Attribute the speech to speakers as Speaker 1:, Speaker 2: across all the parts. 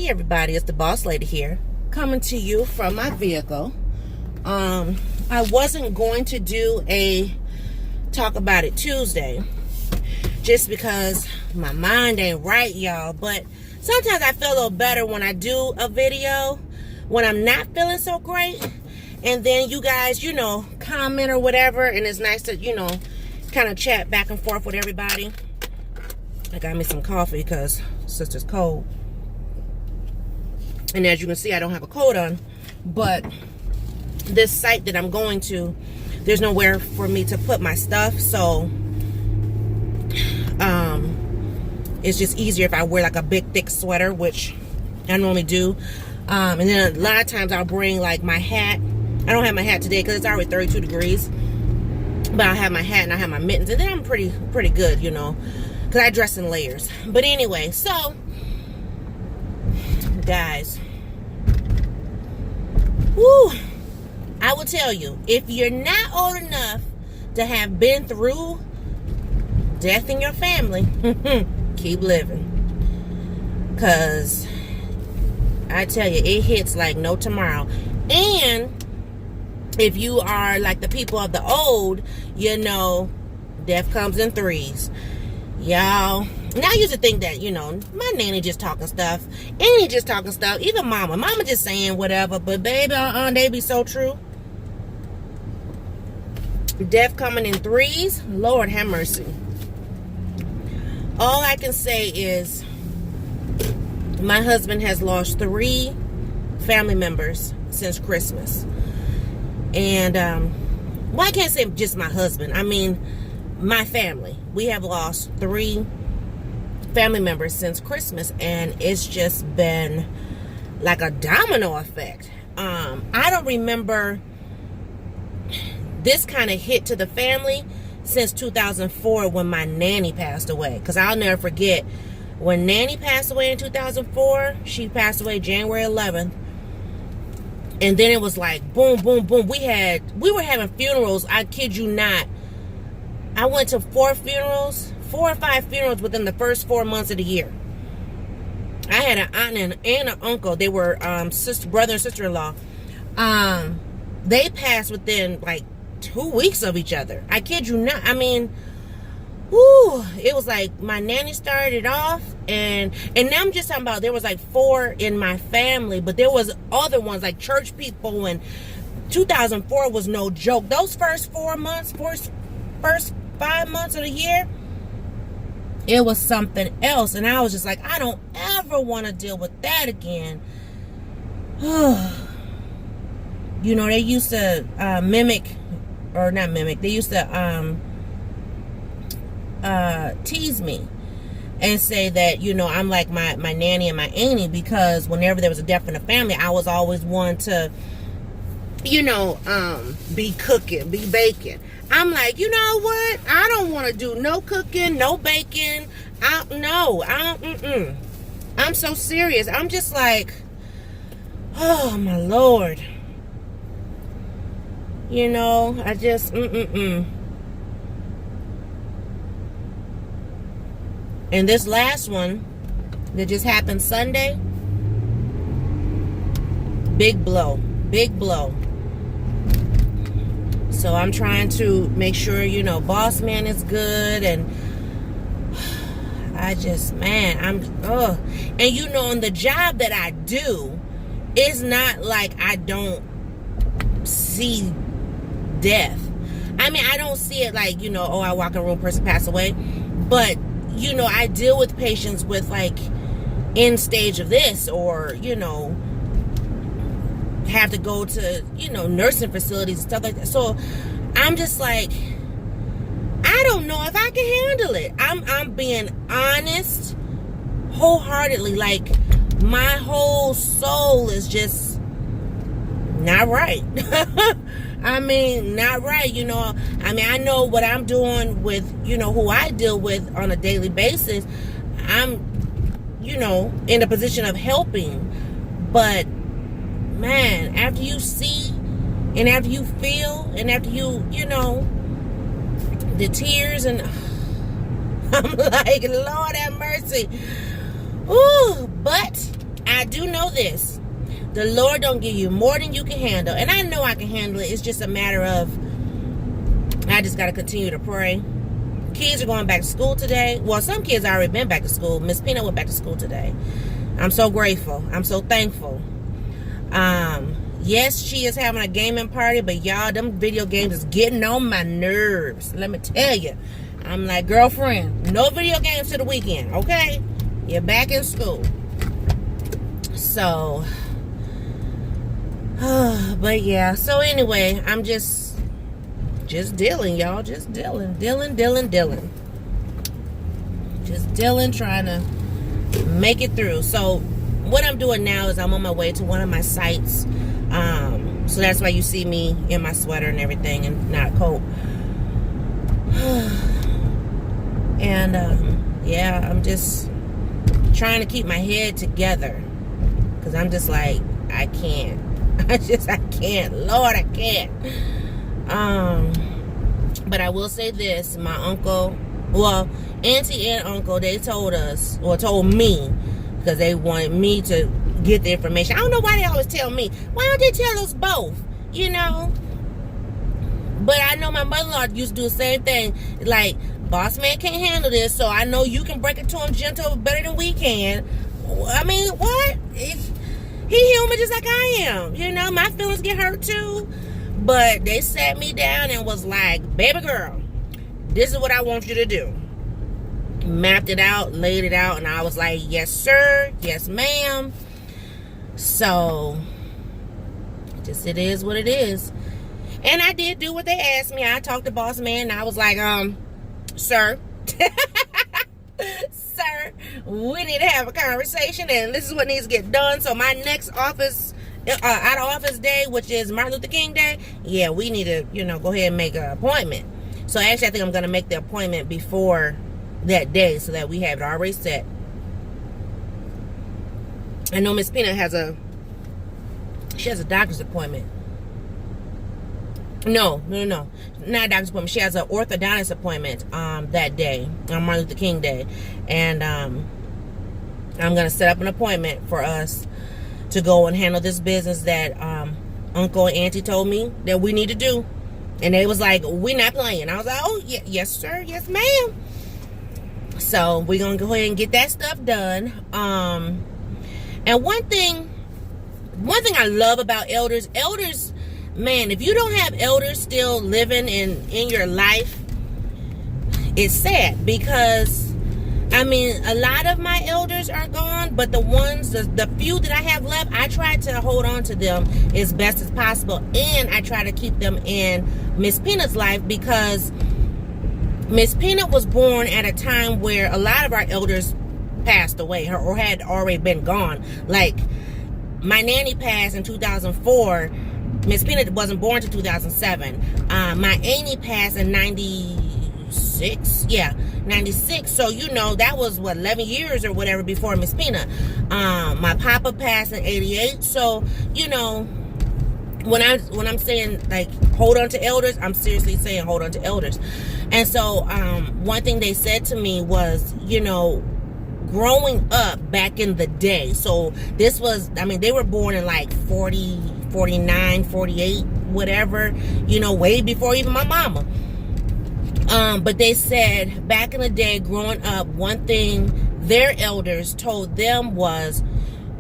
Speaker 1: everybody, it's the boss lady here, coming to you from my vehicle. I wasn't going to do a Talk About It Tuesday just because my mind ain't right, y'all, but sometimes I feel a little better when I do a video when I'm not feeling so great, and then you guys, comment or whatever, and it's nice to, kind of chat back and forth with everybody. I got me some coffee because sister's cold. And as you can see, I don't have a coat on. But this site that I'm going to, there's nowhere for me to put my stuff. So it's just easier if I wear like a big thick sweater, which I normally do. And then a lot of times I'll bring like my hat. I don't have my hat today because it's already 32 degrees. But I'll have my hat and I have my mittens. And then I'm pretty good, because I dress in layers. But anyway, so guys, whoo, I will tell you, if you're not old enough to have been through death in your family, keep living, because I tell you, it hits like no tomorrow. And if you are like the people of the old, death comes in threes, y'all. And I used to think that, my nanny just talking stuff. Annie just talking stuff. Even mama just saying whatever. But baby, they be so true. Death coming in threes. Lord have mercy. All I can say is my husband has lost 3 family members since Christmas. And, well, I can't say just my husband. I mean, my family. We have lost 3 family members since Christmas, and it's just been like a domino effect. I don't remember this kind of hit to the family since 2004 when my nanny passed away, because I'll never forget when nanny passed away in 2004. She passed away January 11th, and then it was like boom boom boom. We were having funerals, I kid you not. I went to 4 or 5 funerals within the first 4 months of the year. I had an aunt and an uncle. They were brother and sister-in-law. They passed within like 2 weeks of each other. I kid you not. I mean, whoo, it was like my nanny started off, and now I'm just talking about there was like 4 in my family, but there was other ones like church people, and 2004 was no joke. Those first 5 months of the year, it was something else. And I was just like, I don't ever want to deal with that again. They used to they used to tease me and say that, I'm like my nanny and my auntie, because whenever there was a death in the family, I was always one to, be cooking, be baking. I'm like, you know what? I don't want to do no cooking, no baking. I'm so serious. I'm just like, oh my Lord. I just, And this last one that just happened Sunday, big blow. So I'm trying to make sure, boss man is good, and I just, and on the job that I do, it's not like I don't see death. I mean, I don't see it like, I walk in a room, person passed away, but, I deal with patients with like end stage of this, or, have to go to, nursing facilities and stuff like that. So I'm just like, I don't know if I can handle it. I'm being honest, wholeheartedly. Like, my whole soul is just not right. I mean, not right. I know what I'm doing with, who I deal with on a daily basis. I'm, in a position of helping. But man, after you see and after you feel and after you the tears, and I'm like, Lord have mercy. Ooh, but I do know this. The Lord don't give you more than you can handle. And I know I can handle it. It's just a matter of, I just got to continue to pray. Kids are going back to school today. Well, some kids already been back to school. Miss Peanut went back to school today. I'm so grateful. I'm so thankful. Yes, she is having a gaming party, but y'all, them video games is getting on my nerves. Let me tell you. I'm like, girlfriend, no video games to the weekend, okay? You're back in school. So, but yeah. So anyway, I'm just dealing, y'all. Just dealing. Just dealing, trying to make it through. So what I'm doing now is I'm on my way to one of my sites. So that's why you see me in my sweater and everything and not a coat. And yeah, I'm just trying to keep my head together, because I'm just like, I can't. I can't. Lord, I can't. But I will say this. My uncle, well, auntie and uncle, they told us, or told me, because they wanted me to get the information. I don't know why they always tell me. Why don't they tell us both? You know? But I know my mother-in-law used to do the same thing. Like, boss man can't handle this, so I know you can break it to him gentle better than we can. I mean, what? He human just like I am. You know, my feelings get hurt too. But they sat me down and was like, baby girl, this is what I want you to do. Mapped it out, laid it out, and I was like, yes, sir. Yes, ma'am. So, just it is what it is. And I did do what they asked me. I talked to boss man, and I was like, sir, sir, we need to have a conversation, and this is what needs to get done. So my next office, out of office day, which is Martin Luther King Day, yeah, we need to, go ahead and make an appointment. So actually, I think I'm going to make the appointment before that day so that we have it already set. I know Miss Peanut has a doctor's appointment. No, not a doctor's appointment. She has an orthodontist appointment that day, on Martin Luther King Day. And I'm going to set up an appointment for us to go and handle this business that Uncle and Auntie told me that we need to do. And they was like, we're not playing. I was like, oh, yes, sir. Yes, ma'am. So we're going to go ahead and get that stuff done. And one thing I love about elders, man, if you don't have elders still living in your life, it's sad, because I mean, a lot of my elders are gone, but the few that I have left, I try to hold on to them as best as possible, and I try to keep them in Miss Peanut's life, because Miss Peanut was born at a time where a lot of our elders passed away or had already been gone. Like, my nanny passed in 2004. Miss Peanut wasn't born till 2007. My auntie passed in 96. Yeah, 96. So, that was, 11 years or whatever before Miss Peanut. My papa passed in 88. So, when I'm saying, like, hold on to elders, I'm seriously saying hold on to elders. And so, one thing they said to me was, growing up back in the day. So this was, they were born in like 40, 49, 48, whatever, way before even my mama. But they said back in the day, growing up, one thing their elders told them was,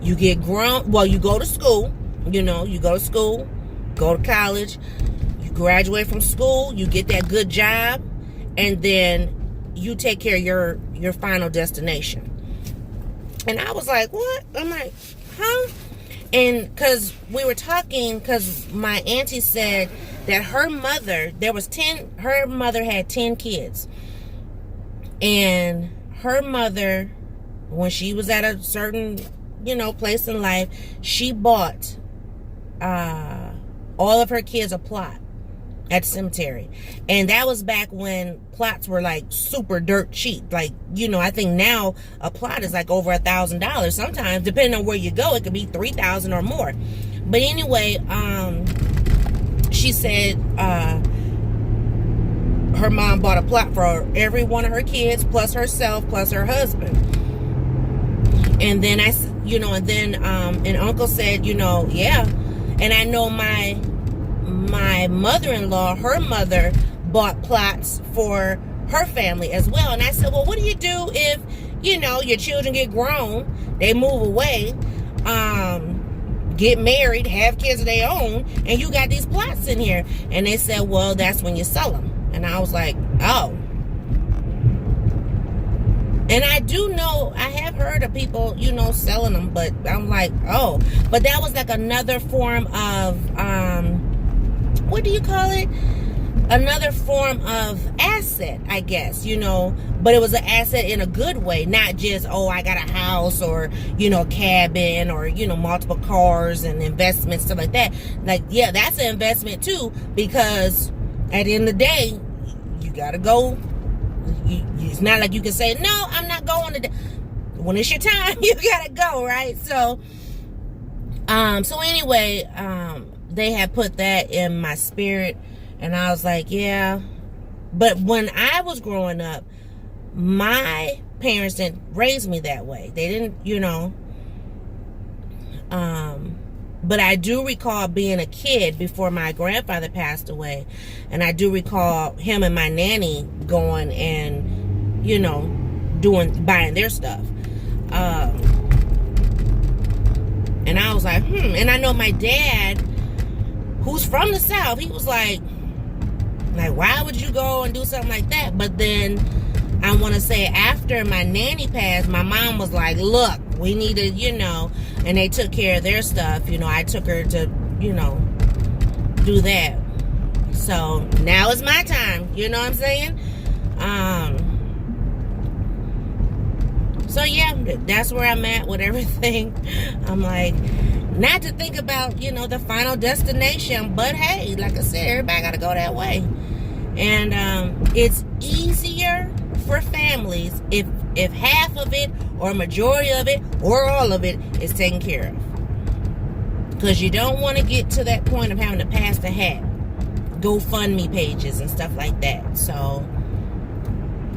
Speaker 1: you get grown, you go to school, you go to school, go to college, you graduate from school, you get that good job, and then you take care of your final destination. And I was like, what? I'm like, huh? And because we were talking, because my auntie said that her mother had 10 kids. And her mother, when she was at a certain, place in life, she bought all of her kids a plot at the cemetery. And that was back when plots were like super dirt cheap. Like, I think now a plot is like over $1,000. Sometimes, depending on where you go, it could be $3,000 or more. But anyway, she said her mom bought a plot for every one of her kids, plus herself, plus her husband. And then you know, and then and uncle said, you know, yeah. And I know my mother-in-law, her mother bought plots for her family as well. And I said, well, what do you do if, you know, your children get grown, they move away, get married, have kids of their own, and you got these plots in here? And they said, well, that's when you sell them. And I was like, oh. And I do know, I have heard of people, you know, selling them, but I'm like, oh. But that was like another form of, what do you call it? Another form of asset, I guess, you know. But it was an asset in a good way, not just, oh, I got a house or, you know, cabin or, you know, multiple cars and investments, stuff like that. Like, yeah, that's an investment too, because at the end of the day, you got to go. It's not like you can say, no, I'm not going today. When it's your time, you gotta go, right? So anyway, they had put that in my spirit, and I was like, yeah. But when I was growing up, my parents didn't raise me that way. They didn't, you know. But I do recall being a kid before my grandfather passed away. And I do recall him and my nanny going and, you know, buying their stuff. And I was like, And I know my dad, who's from the South, he was like, why would you go and do something like that? But then I want to say after my nanny passed, my mom was like, look, we need to, you know, and they took care of their stuff. You know, I took her to, you know, do that. So now is my time. You know what I'm saying? So yeah, that's where I'm at with everything. I'm like, not to think about, you know, the final destination, but hey, like I said, everybody got to go that way. And it's easier for families if half of it or majority of it or all of it is taken care of, because you don't want to get to that point of having to pass the hat, GoFundMe pages and stuff like that. So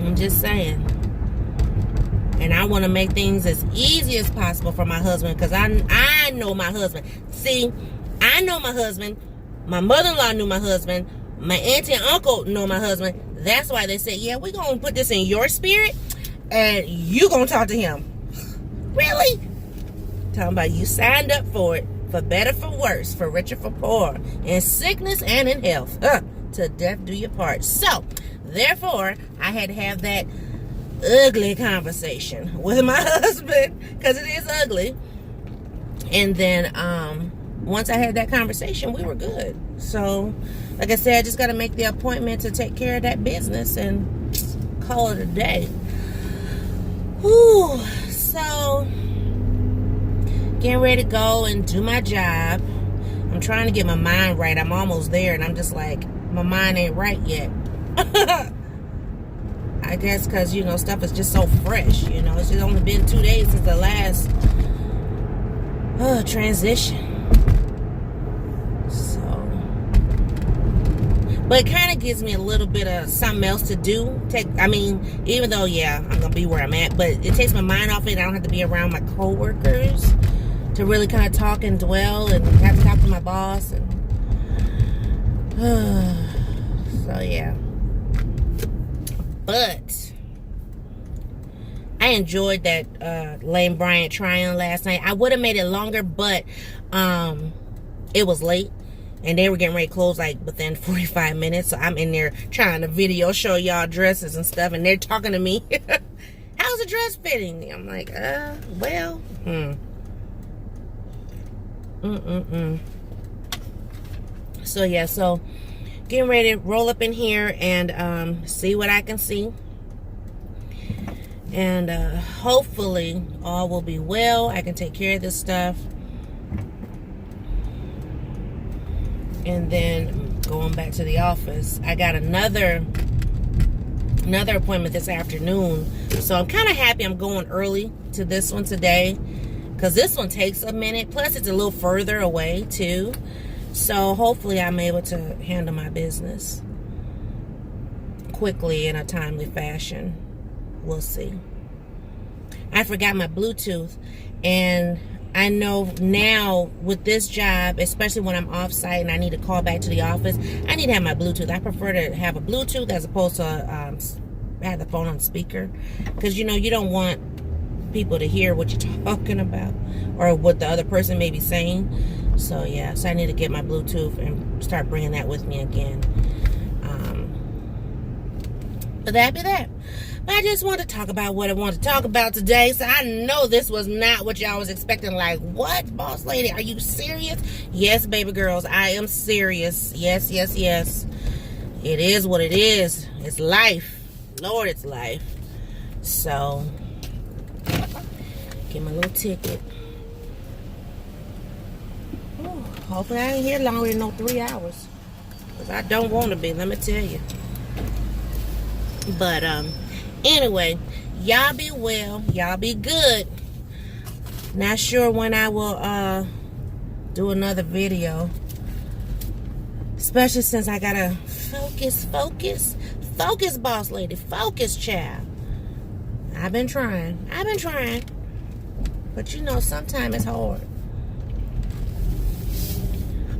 Speaker 1: I'm just saying. And I want to make things as easy as possible for my husband, because I know my husband. See, I know my husband. My mother-in-law knew my husband. My auntie and uncle know my husband. That's why they said, yeah, we're going to put this in your spirit, and you going to talk to him. Really? Talking about you signed up for it, for better, for worse, for richer, for poor, in sickness and in health. To death do your part. So, therefore, I had to have that ugly conversation with my husband, because it is ugly. And then, once I had that conversation, we were good. So, like I said, I just got to make the appointment to take care of that business and call it a day. Whew. So, getting ready to go and do my job. I'm trying to get my mind right. I'm almost there, and I'm just like, my mind ain't right yet. I guess because, you know, stuff is just so fresh. You know, it's just only been 2 days since the last transition. But it kind of gives me a little bit of something else to do. Even though, yeah, I'm going to be where I'm at, but it takes my mind off it. I don't have to be around my coworkers to really kind of talk and dwell and have to talk to my boss. And so, yeah. But I enjoyed that Lane Bryant try-on last night. I would have made it longer, but it was late. And they were getting ready to close like within 45 minutes. So I'm in there trying to video show y'all dresses and stuff. And they're talking to me. How's the dress fitting? I'm like, well. So, yeah. So, getting ready to roll up in here and see what I can see. And hopefully all will be well. I can take care of this stuff. And then going back to the office, I got another appointment this afternoon. So I'm kind of happy I'm going early to this one today, because this one takes a minute. Plus, it's a little further away, too. So hopefully I'm able to handle my business quickly in a timely fashion. We'll see. I forgot my Bluetooth. And I know now with this job, especially when I'm off site and I need to call back to the office, I need to have my Bluetooth. I prefer to have a Bluetooth as opposed to have the phone on speaker, because you know you don't want people to hear what you're talking about or what the other person may be saying. So yeah, so I need to get my Bluetooth and start bringing that with me again. But that'd be that. But I just want to talk about what I want to talk about today. So I know this was not what y'all was expecting. Like, what, boss lady? Are you serious? Yes, baby girls, I am serious. Yes, yes, yes. It is what it is. It's life. Lord, it's life. So, get my little ticket. Ooh, hopefully I ain't here longer than no 3 hours. Because I don't want to be, let me tell you. But, anyway, y'all be well. Y'all be good. Not sure when I will do another video. Especially since I gotta focus, boss lady. Focus, child. I've been trying. But you know, sometimes it's hard.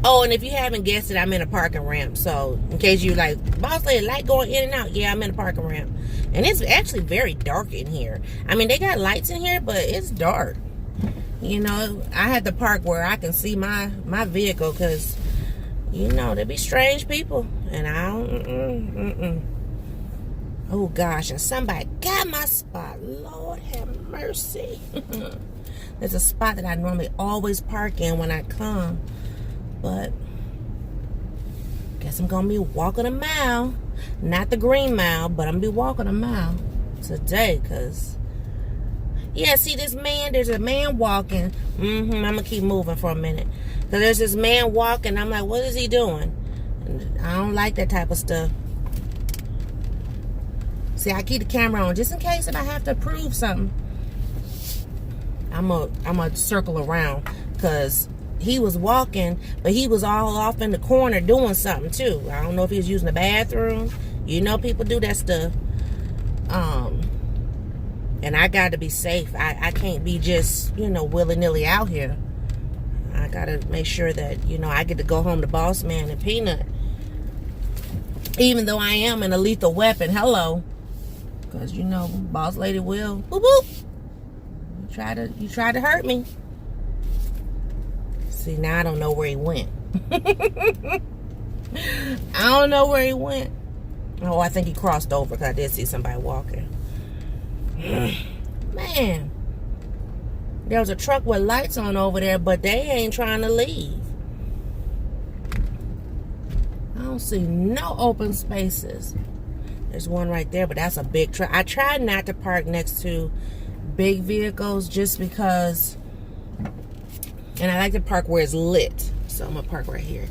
Speaker 1: Oh, and if you haven't guessed it, I'm in a parking ramp. So, in case you like, boss lady, light going in and out. Yeah, I'm in a parking ramp. And it's actually very dark in here. I mean, they got lights in here, but it's dark. You know, I had to park where I can see my vehicle because, you know, there be strange people. And I don't, Oh, gosh, and somebody got my spot. Lord have mercy. There's a spot that I normally always park in when I come. But guess I'm gonna be walking a mile. Not the green mile, but I'm gonna be walking a mile today, cause yeah, see this man, there's a man walking. I'm gonna keep moving for a minute. Cause there's this man walking, I'm like, what is he doing? And I don't like that type of stuff. See, I keep the camera on just in case if I have to prove something. I'm gonna circle around, cause he was walking, but he was all off in the corner doing something too. I don't know if he was using the bathroom. You know, people do that stuff. And I got to be safe. I can't be just, you know, willy-nilly out here. I got to make sure that, you know, I get to go home to Boss Man and Peanut. Even though I am an lethal weapon. Hello. Because, you know, boss lady will. Boop, boop. You tried to hurt me. See, now I don't know where he went. I don't know where he went. Oh, I think he crossed over because I did see somebody walking. Man. There was a truck with lights on over there, but they ain't trying to leave. I don't see no open spaces. There's one right there, but that's a big truck. I try not to park next to big vehicles just because... And I like to park where it's lit. So I'm going to park right here.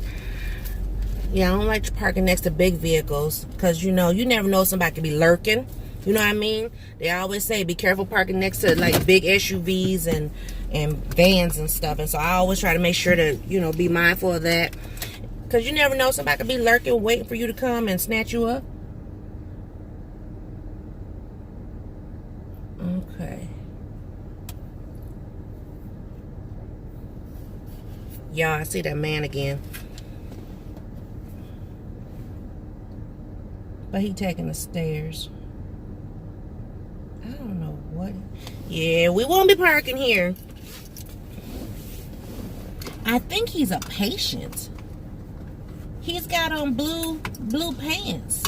Speaker 1: Yeah, I don't like parking next to big vehicles. Because, you know, you never know, somebody could be lurking. You know what I mean? They always say be careful parking next to, like, big SUVs and vans and stuff. And so I always try to make sure to, you know, be mindful of that. Because you never know, somebody could be lurking, waiting for you to come and snatch you up. Okay. Y'all, I see that man again. But he taking the stairs. I don't know what. Yeah, we won't be parking here. I think he's a patient. He's got on blue pants.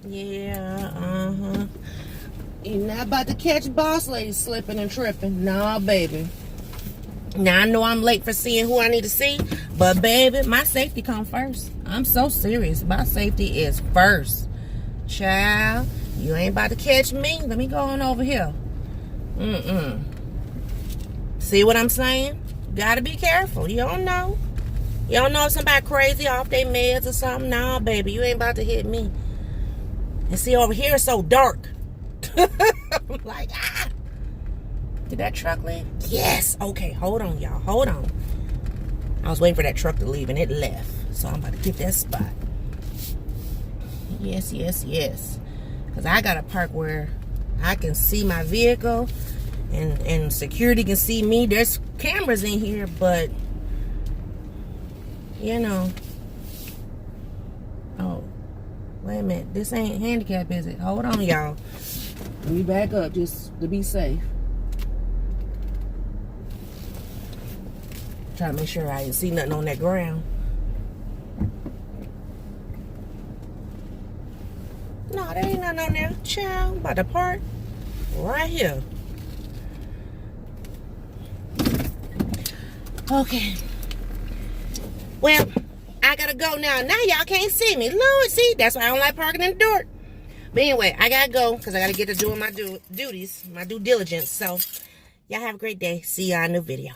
Speaker 1: Yeah, You're not about to catch boss lady slipping and tripping. Nah, baby. Now, I know I'm late for seeing who I need to see, but baby, my safety comes first. I'm so serious. My safety is first. Child, you ain't about to catch me. Let me go on over here. See what I'm saying? Gotta be careful. You don't know. You don't know if somebody crazy off their meds or something. Nah, baby, you ain't about to hit me. And see, over here it's so dark. I'm like, ah. Did that truck leave? Yes. Okay, hold on, y'all. Hold on. I was waiting for that truck to leave, and it left. So I'm about to get that spot. Yes. Because I got to park where I can see my vehicle and security can see me. There's cameras in here, but you know. Oh, wait a minute. This ain't handicap, is it? Hold on, y'all. Let me back up just to be safe. Try to make sure I didn't see nothing on that ground. No, there ain't nothing on there. Child, I'm about to park right here. Okay. Well, I gotta go now. Now y'all can't see me. Lord, see, that's why I don't like parking in the dirt. But anyway, I gotta go because I gotta get to doing my duties, my due diligence. So, y'all have a great day. See y'all in the video.